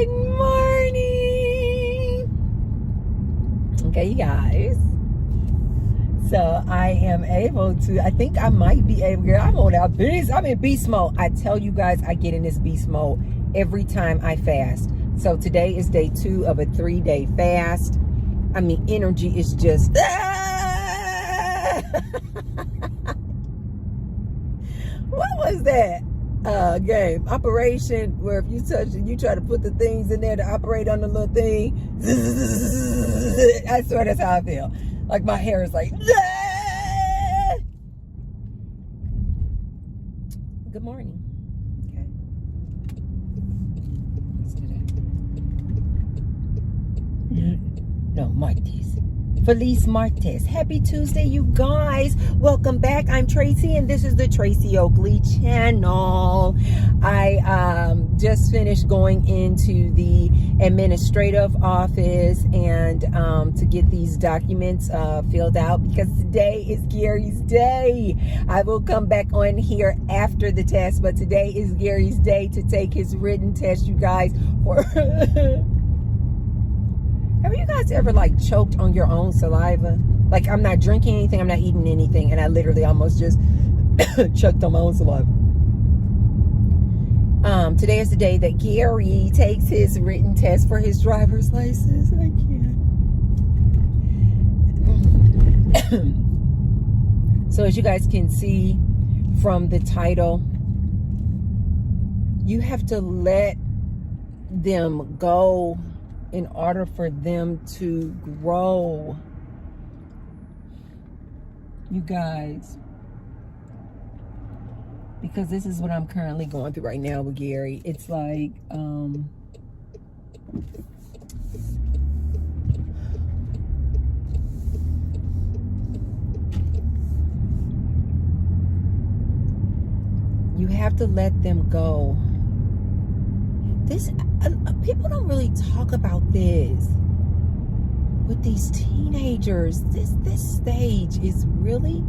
Good morning. Okay, you guys. So I am able to, I think I might be able, girl, I'm on that beast. I'm in beast mode. I tell you guys, I get in this beast mode every time I fast. So today is day 2 of a 3-day fast. I mean, energy is just, what was that game? Operation, where if you touch it, you try to put the things in there to operate on the little thing. I swear that's how I feel. Like my hair is like, good morning. Okay. Let's do that. No, Martes. Feliz Martes. Happy Tuesday, you guys. Welcome back. I'm Tracy, and this is the Tracy Oakley channel. I just finished going into the administrative office and to get these documents filled out, because today is Gary's day. I will come back on here after the test, but today is Gary's day to take his written test, you guys. For Have you guys ever like choked on your own saliva? Like, I'm not drinking anything, I'm not eating anything, and I literally almost just choked on my own saliva. Today is the day that Gary takes his written test for his driver's license. I can't. So as you guys can see from the title, you have to let them go in order for them to grow. You guys, because this is what I'm currently going through right now with Gary. It's like, you have to let them go. This, people don't really talk about this with these teenagers. This stage is really,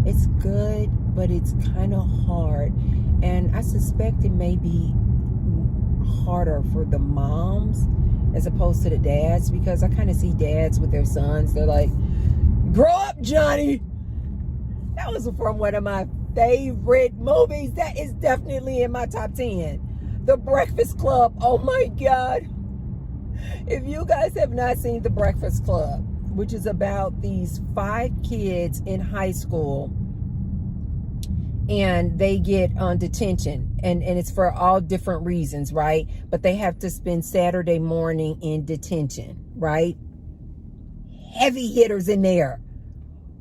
it's good, but it's kind of hard. And I suspect it may be harder for the moms as opposed to the dads, because I kind of see dads with their sons. They're like, grow up, Johnny. That was from one of my favorite movies. That is definitely in my top 10. The Breakfast Club. Oh my God. If you guys have not seen The Breakfast Club, which is about these 5 kids in high school, and they get on detention, and it's for all different reasons, right? But they have to spend Saturday morning in detention, right? Heavy hitters in there.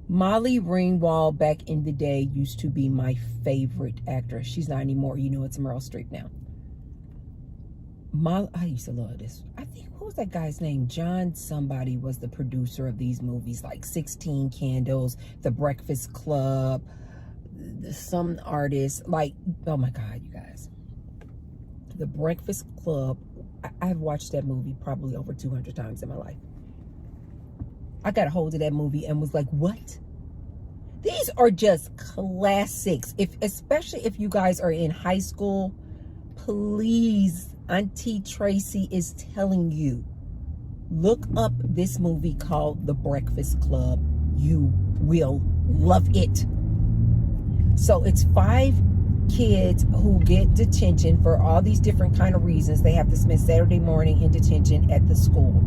Molly Ringwald back in the day used to be my favorite actress. She's not anymore. You know, it's Meryl Streep now. I used to love this. I think, what was that guy's name? John somebody was the producer of these movies, like 16 Candles, The Breakfast Club, some artists, like, oh my God, you guys. The Breakfast Club, I've watched that movie probably over 200 times in my life. I got a hold of that movie and was like, what? These are just classics. Especially if you guys are in high school, please, Auntie Tracy is telling you, look up this movie called The Breakfast Club. You will love it. So it's 5 kids who get detention for all these different kind of reasons. They have to spend Saturday morning in detention at the school.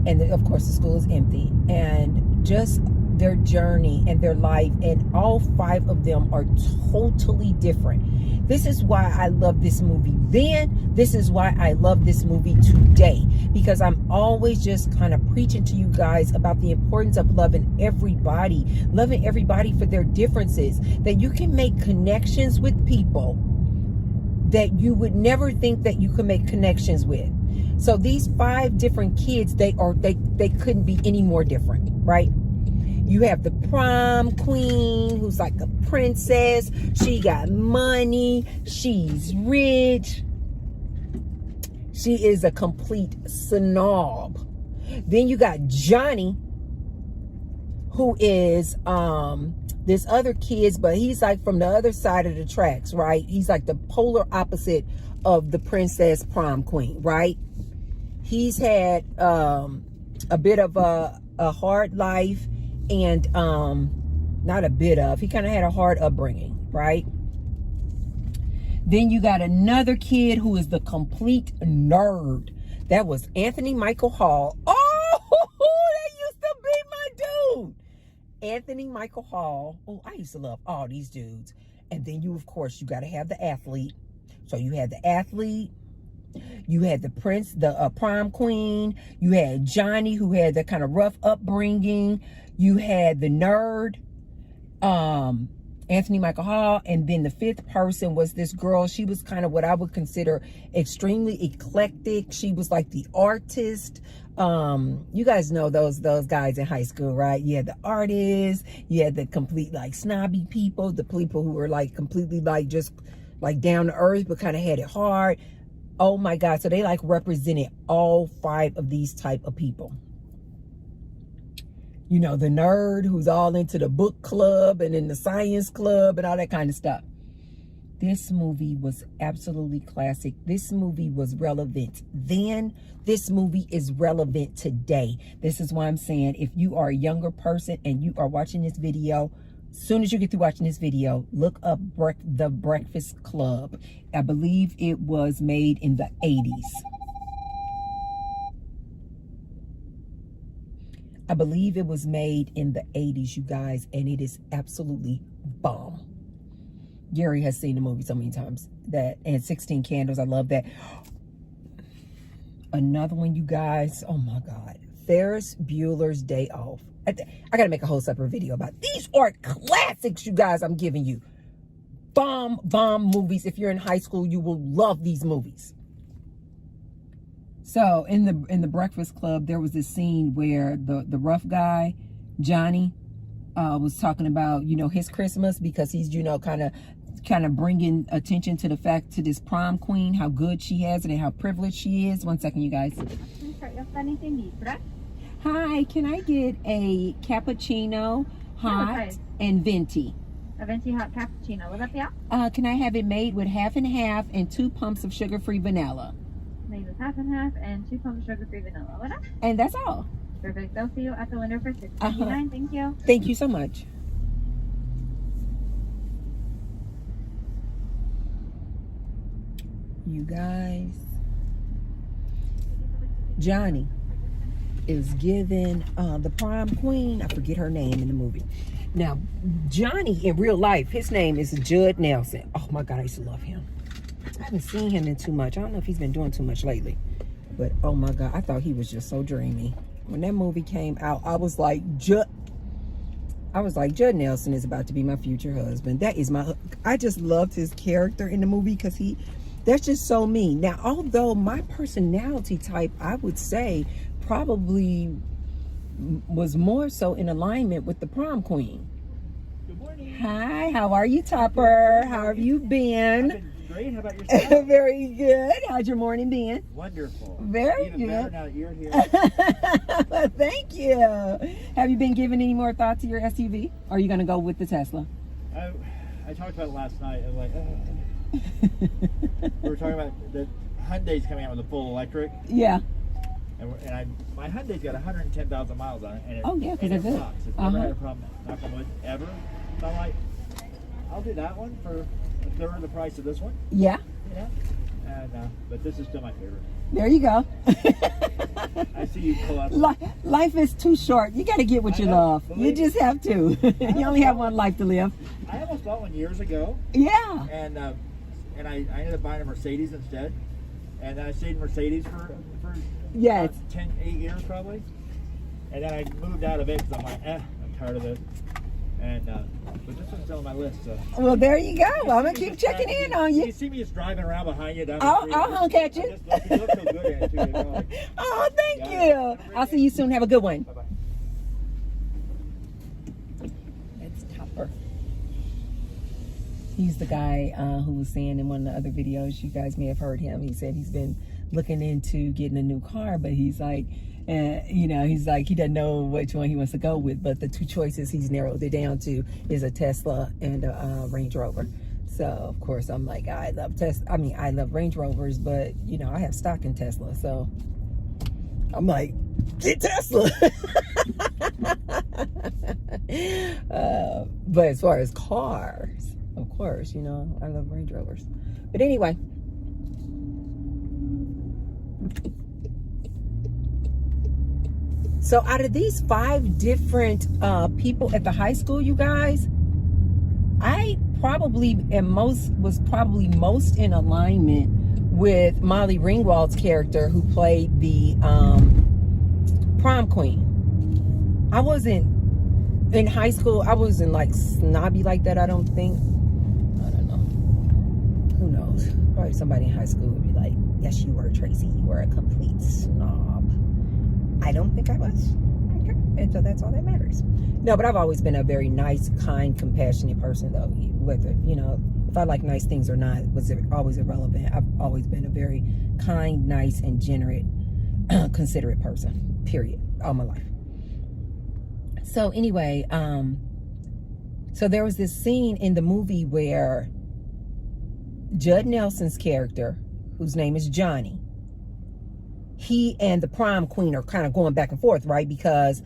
And of course the school is empty, and just their journey and their life, and all 5 of them are totally different. This is why I love this movie then. This is why I love this movie today, because I'm always just kind of preaching to you guys about the importance of loving everybody for their differences, that you can make connections with people that you would never think that you could make connections with. So these 5 different kids, they couldn't be any more different, right? You have the prom queen, who's like a princess. She got money. She's rich. She is a complete snob. Then you got Johnny, who is This other kid's, but he's like from the other side of the tracks, right? He's like the polar opposite of the princess prom queen, right? He's had a bit of a hard life, and not a bit of, he kind of had a hard upbringing, right? Then you got another kid who is the complete nerd. That was Anthony Michael Hall. Oh, that used to be my dude. Anthony Michael Hall. Oh, I used to love all these dudes. And then you, of course, you got to have the athlete. So you had the athlete. You had the prince, the prom queen. You had Johnny, who had that kind of rough upbringing. You had the nerd, Anthony Michael Hall. And then the fifth person was this girl. She was kind of what I would consider extremely eclectic. She was like the artist. You guys know those guys in high school, right? You had the artists, you had the complete like snobby people, the people who were like completely like just like down to earth, but kind of had it hard. Oh my God. So they like represented all 5 of these type of people. You know, the nerd who's all into the book club and in the science club and all that kind of stuff. This movie was absolutely classic. This movie was relevant then. This movie is relevant today. This is why I'm saying, if you are a younger person and you are watching this video, as soon as you get through watching this video, look up The Breakfast Club. I believe it was made in the 80s. I believe it was made in the 80s, you guys, and it is absolutely bomb. Gary has seen the movie so many times. That and 16 Candles, I love that. Another one, you guys, oh my God. Ferris Bueller's Day Off. I got to make a whole separate video about these are classics, you guys, I'm giving you. Bomb movies. If you're in high school, you will love these movies. So in the Breakfast Club, there was this scene where the rough guy, Johnny, was talking about, you know, his Christmas, because he's, you know, kind of bringing attention to the fact to this prom queen, how good she has it and how privileged she is. One second, you guys. Hi, can I get a cappuccino hot and venti? A venti hot cappuccino. What up, yeah? Can I have it made with half and half and 2 pumps of sugar-free vanilla? Made with half and half and 2 pumps of sugar-free vanilla. What up? And that's all. Perfect. I'll see you at the window for $6.99. Thank you. Thank you so much. You guys, Johnny is given the prom queen, I forget her name in the movie. Now, Johnny in real life, his name is Judd Nelson. Oh my God, I used to love him. I haven't seen him in too much. I don't know if he's been doing too much lately. But oh my God, I thought he was just so dreamy. When that movie came out, I was like, Judd Nelson is about to be my future husband. That is I just loved his character in the movie, because that's just so me. Now, although my personality type, I would say, probably was more so in alignment with the prom queen. Good morning. Hi, how are you, Topper? How have you been? I've been great. How about yourself? Very good. How's your morning been? Wonderful. Very Even good. Better now that you're here. Thank you. Have you been giving any more thought to your SUV? Or are you going to go with the Tesla? I talked about it last night. I was like, we were talking about the Hyundai's coming out with a full electric. Yeah. And my Hyundai's got 110,000 miles on it. And Oh, yeah, because it's good. Rocks. It's never had a problem, knock on wood, ever. So I'm like, I'll do that one for a third of the price of this one. Yeah. You know? And, but this is still my favorite. There you go. I see you pull up. Life is too short. You got to get what you love. You just have to. You only have one life to live. I almost bought one years ago. Yeah. And I ended up buying a Mercedes instead. And then I stayed in Mercedes for Yes. 8 years probably. And then I moved out of it because I'm like, I'm tired of it. And but this one's still on my list. So. Well, there you go. I'm going to keep checking in on you. You see me just driving around behind you down the street. I'll honk at you. You look so good in it too. You know, like, Oh, thank you. I'll see you soon. Have a good one. bye-bye. That's Topper. He's the guy who was saying in one of the other videos, you guys may have heard him. He said he's been looking into getting a new car, but he's like, And, you know, he's like, he doesn't know which one he wants to go with, but the two choices he's narrowed it down to is a Tesla and a Range Rover. So, of course, I'm like, I love Range Rovers, but, you know, I have stock in Tesla. So, I'm like, get Tesla. But as far as cars, of course, you know, I love Range Rovers. But anyway. So out of these 5 different people at the high school, you guys, I probably was most in alignment with Molly Ringwald's character, who played the prom queen. I wasn't in high school. I wasn't like snobby like that. I don't think. I don't know. Who knows? Probably somebody in high school would be like, "Yes, you were, Tracy. You were a complete snob." I don't think I was. Okay. And so that's all that matters. No, but I've always been a very nice, kind, compassionate person, though. Whether, you know, if I like nice things or not was always irrelevant. I've always been a very kind, nice, and generous, considerate person, period, all my life. So anyway, so there was this scene in the movie where Judd Nelson's character, whose name is Johnny, he and the prom queen are kind of going back and forth, right? Because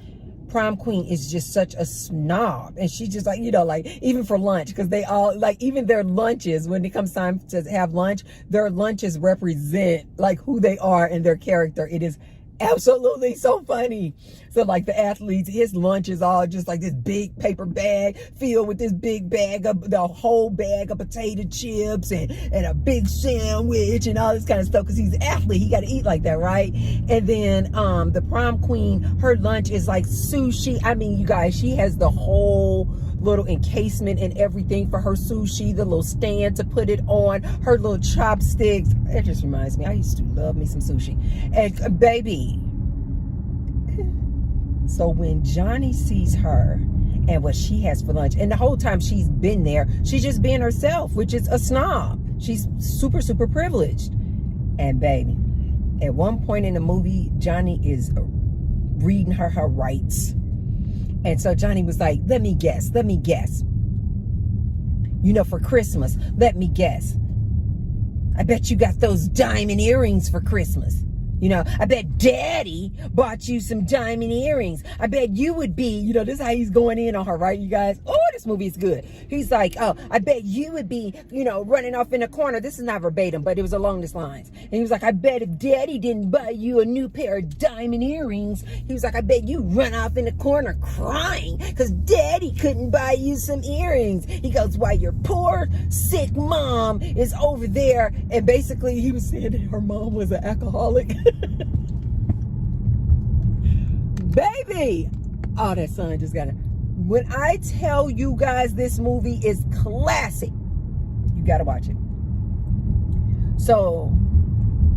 prom queen is just such a snob, and she's just like, you know, like even for lunch, because they all like, even their lunches, when it comes time to have lunch, their lunches represent like who they are and their character. It is absolutely so funny. So like the athletes, his lunch is all just like this big paper bag filled with this big bag of the whole bag of potato chips and a big sandwich and all this kind of stuff, because he's an athlete, he got to eat like that, right? And then the prom queen, her lunch is like sushi. I mean, you guys, she has the whole little encasement and everything for her sushi, the little stand to put it on, her little chopsticks. It just reminds me, I used to love me some sushi. And baby, so when Johnny sees her and what she has for lunch, and the whole time she's been there, she's just being herself, which is a snob. She's super, super privileged. And baby, at one point in the movie, Johnny is reading her rights. And so Johnny was like, let me guess. You know, for Christmas, let me guess. I bet you got those diamond earrings for Christmas. You know, I bet Daddy bought you some diamond earrings. I bet you would be, you know, this is how he's going in on her, right, you guys? Oh, this movie is good. He's like, oh, I bet you would be, you know, running off in the corner. This is not verbatim, but it was along these lines. And he was like, I bet if Daddy didn't buy you a new pair of diamond earrings, he was like, I bet you run off in the corner crying because Daddy couldn't buy you some earrings. He goes, why your poor, sick mom is over there. And basically he was saying that her mom was an alcoholic. Baby, oh, that son just got it. When I tell you guys this movie is classic, you gotta watch it. So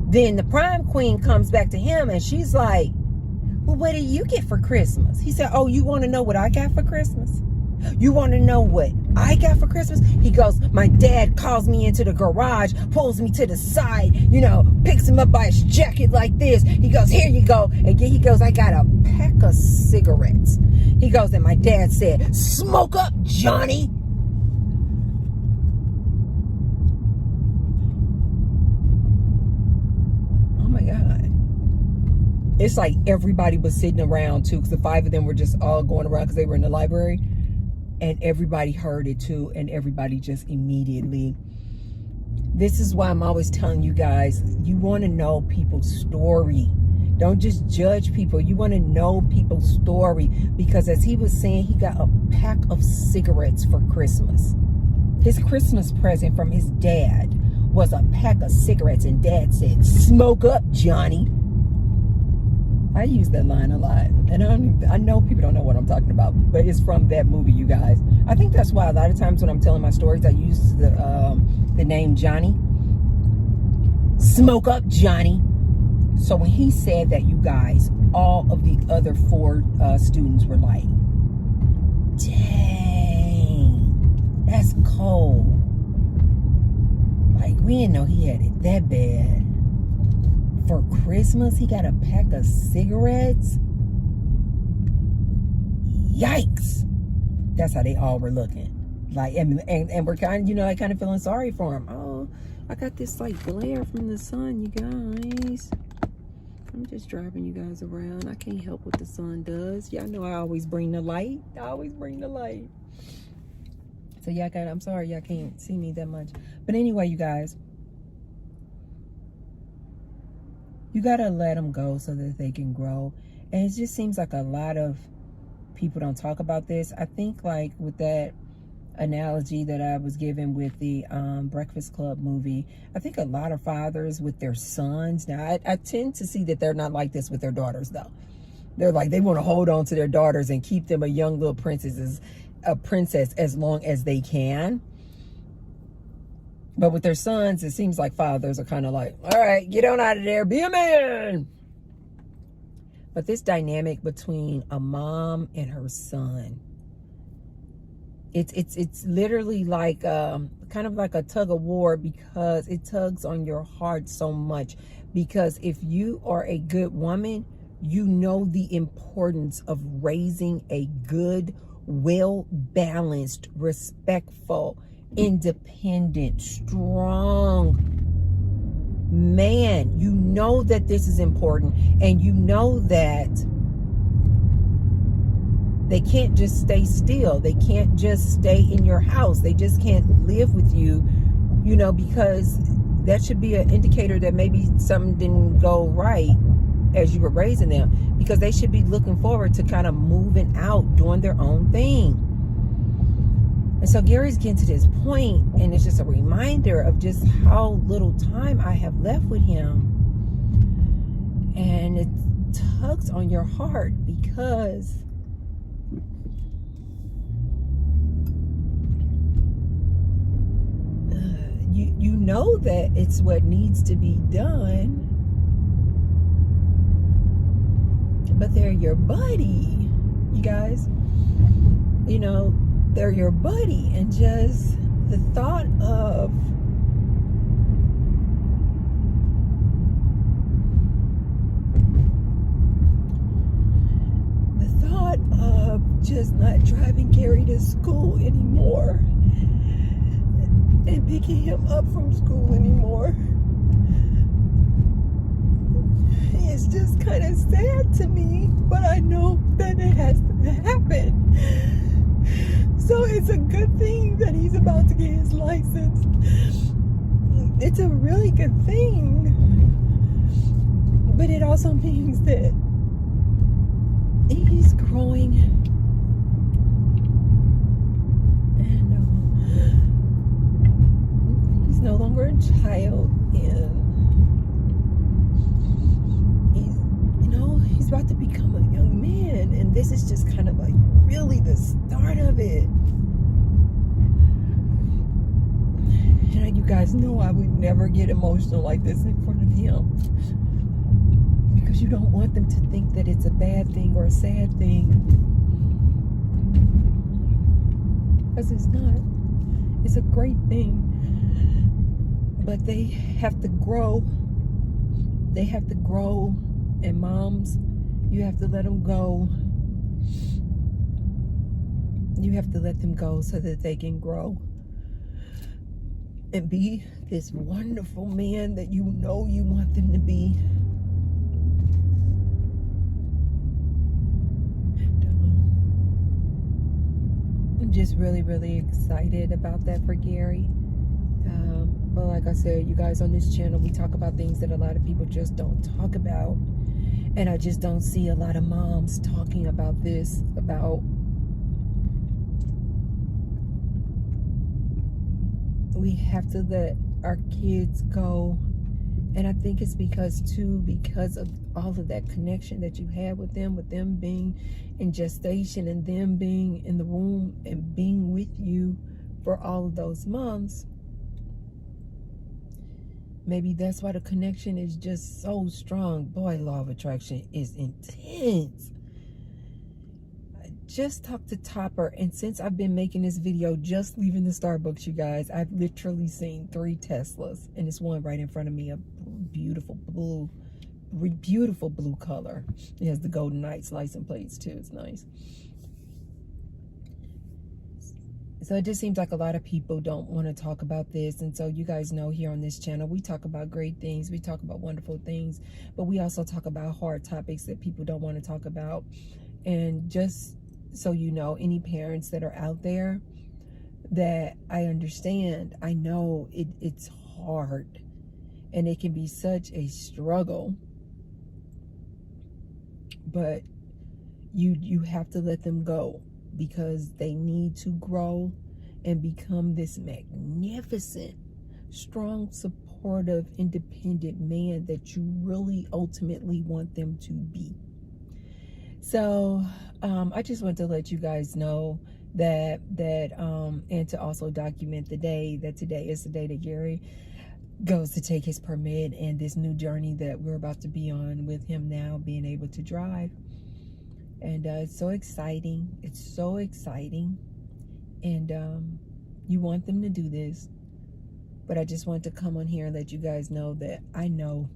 then the prom queen comes back to him and she's like, well, what did you get for Christmas? He said, oh, you want to know what I got for Christmas? You want to know what I got for Christmas? He goes, my dad calls me into the garage, pulls me to the side, you know, picks him up by his jacket like this. He goes, here you go. And he goes, I got a pack of cigarettes. He goes, and my dad said, smoke up, Johnny. Oh my God. It's like everybody was sitting around too, because the 5 of them were just all going around because they were in the library. And everybody heard it too, and everybody just immediately. This is why I'm always telling you guys, you want to know people's story. Don't just judge people. You want to know people's story, because as he was saying, he got a pack of cigarettes for Christmas. His Christmas present from his dad was a pack of cigarettes, and Dad said, smoke up, Johnny. I use that line a lot, and I know people don't know what I'm talking about, but it's from that movie, you guys. I think that's why a lot of times when I'm telling my stories, I use the name Johnny. Smoke up, Johnny. So when he said that, you guys, all of the other 4 students were like, dang, that's cold. Like, we didn't know he had it that bad. for Christmas, he got a pack of cigarettes. Yikes. That's how they all were looking. Like, and we're kind of, you know, like kind of feeling sorry for him. Oh, I got this like glare from the sun, you guys. I'm just driving you guys around. I can't help what the sun does. Y'all know I always bring the light. I always bring the light. So y'all got, I'm sorry y'all can't see me that much. But anyway, you guys, you gotta let them go so that they can grow. And it just seems like a lot of people don't talk about this. I think like with that analogy that I was given with the Breakfast Club movie, I think a lot of fathers with their sons, now I tend to see that they're not like this with their daughters though. They're like, they want to hold on to their daughters and keep them a young little princess as long as they can. But with their sons, it seems like fathers are kind of like, all right, get on out of there, be a man. But this dynamic between a mom and her son, it's literally like kind of like a tug of war, because it tugs on your heart so much. Because if you are a good woman, you know the importance of raising a good, well-balanced, respectful, independent, strong man. You know that this is important, and you know that they can't just stay still. They can't just stay in your house. They just can't live with you, you know, because that should be an indicator that maybe something didn't go right as you were raising them, because they should be looking forward to kind of moving out, doing their own thing. And so Gary's getting to this point, and it's just a reminder of just how little time I have left with him. And it tugs on your heart, because you know that it's what needs to be done, but they're your buddy, you guys. You know, they're your buddy, and just the thought of just not driving Gary to school anymore and picking him up from school anymore, it's just kind of sad to me, but I know that it has to happen. So it's a good thing that he's about to get his license. It's a really good thing, but it also means that he's growing. No longer a child, and he's about to become a young man, and this is just kind of like really the start of it. And you guys know I would never get emotional like this in front of him, because you don't want them to think that it's a bad thing or a sad thing, because it's not. It's a great thing. But they have to grow. They have to grow. And moms, you have to let them go. You have to let them go so that they can grow and be this wonderful man that you know you want them to be. And I'm just really, really excited about that for Gary. But like I said, you guys, on this channel, we talk about things that a lot of people just don't talk about. And I just don't see a lot of moms talking about this, about we have to let our kids go. And I think it's because of all of that connection that you had with them being in gestation and them being in the womb and being with you for all of those months. Maybe that's why the connection is just so strong. Boy, law of attraction is intense. I just talked to Topper, and since I've been making this video, just leaving the Starbucks, you guys, I've literally seen 3 Teslas, and it's one right in front of me, a beautiful blue beautiful blue color. It has the Golden Knights license plates too. It's nice. So it just seems like a lot of people don't want to talk about this. And so you guys know here on this channel, we talk about great things. We talk about wonderful things. But we also talk about hard topics that people don't want to talk about. And just so you know, any parents that are out there, that I understand, I know it's hard. And it can be such a struggle. But you have to let them go. Because they need to grow and become this magnificent, strong, supportive, independent man that you really ultimately want them to be. So I just want to let you guys know that and to also document the day that today is the day that Gary goes to take his permit and this new journey that we're about to be on with him now being able to drive. And it's so exciting. It's so exciting. And you want them to do this. But I just want to come on here and let you guys know that I know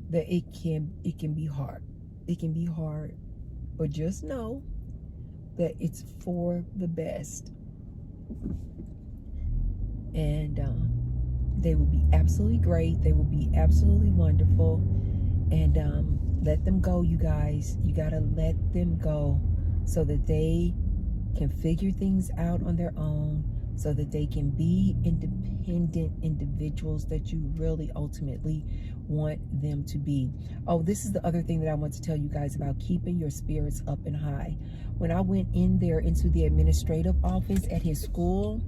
that it can be hard. It can be hard. But just know that it's for the best. And they will be absolutely great. They will be absolutely wonderful. And let them go, you guys. You got to let them go so that they can figure things out on their own, so that they can be independent individuals that you really ultimately want them to be. Oh, this is the other thing that I want to tell you guys about keeping your spirits up and high. When I went in there into the administrative office at his school,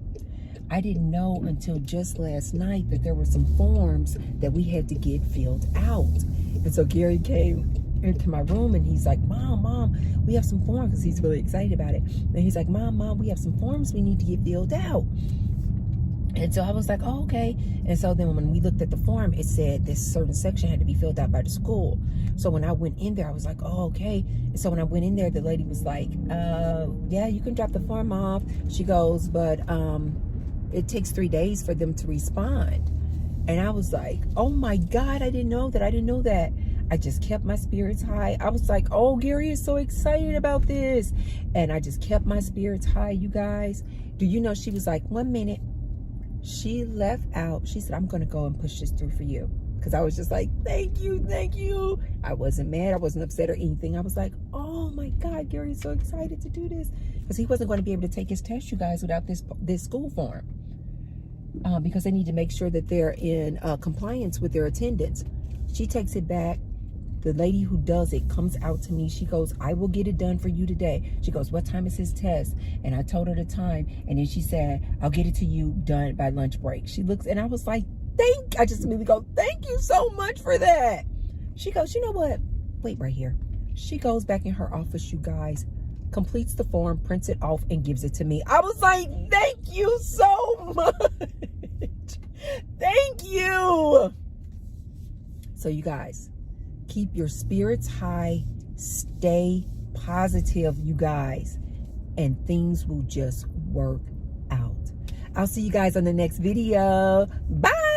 I didn't know until just last night that there were some forms that we had to get filled out. And so Gary came into my room and he's like, Mom, we have some forms, because he's really excited about it. And he's like, Mom, we have some forms we need to get filled out. And so I was like, oh, okay. And so then when we looked at the form, it said this certain section had to be filled out by the school. So when I went in there, I was like, oh, okay. And so when I went in there, the lady was like, yeah, you can drop the form off. She goes, but it takes 3 days for them to respond. And I was like, oh my God, I didn't know that. I just kept my spirits high. I was like, oh, Gary is so excited about this. And I just kept my spirits high, you guys. Do you know, she was like, 1 minute. She left out. She said, I'm going to go and push this through for you. Because I was just like, thank you. I wasn't mad. I wasn't upset or anything. I was like, oh my God, Gary is so excited to do this. Because he wasn't going to be able to take his test, you guys, without this school form. Because they need to make sure that they're in compliance with their attendance. She takes it back. The lady who does it comes out to me. She goes, I will get it done for you today. She goes, what time is his test? And I told her the time. And then she said, I'll get it to you done by lunch break. She looks, and I was like, I just immediately go, thank you so much for that. She goes, you know what? Wait right here. She goes back in her office, you guys, completes the form, prints it off, and gives it to me. I was like, thank you so much. Thank you. So you guys, keep your spirits high, stay positive, you guys, and things will just work out. I'll see you guys on the next video. Bye.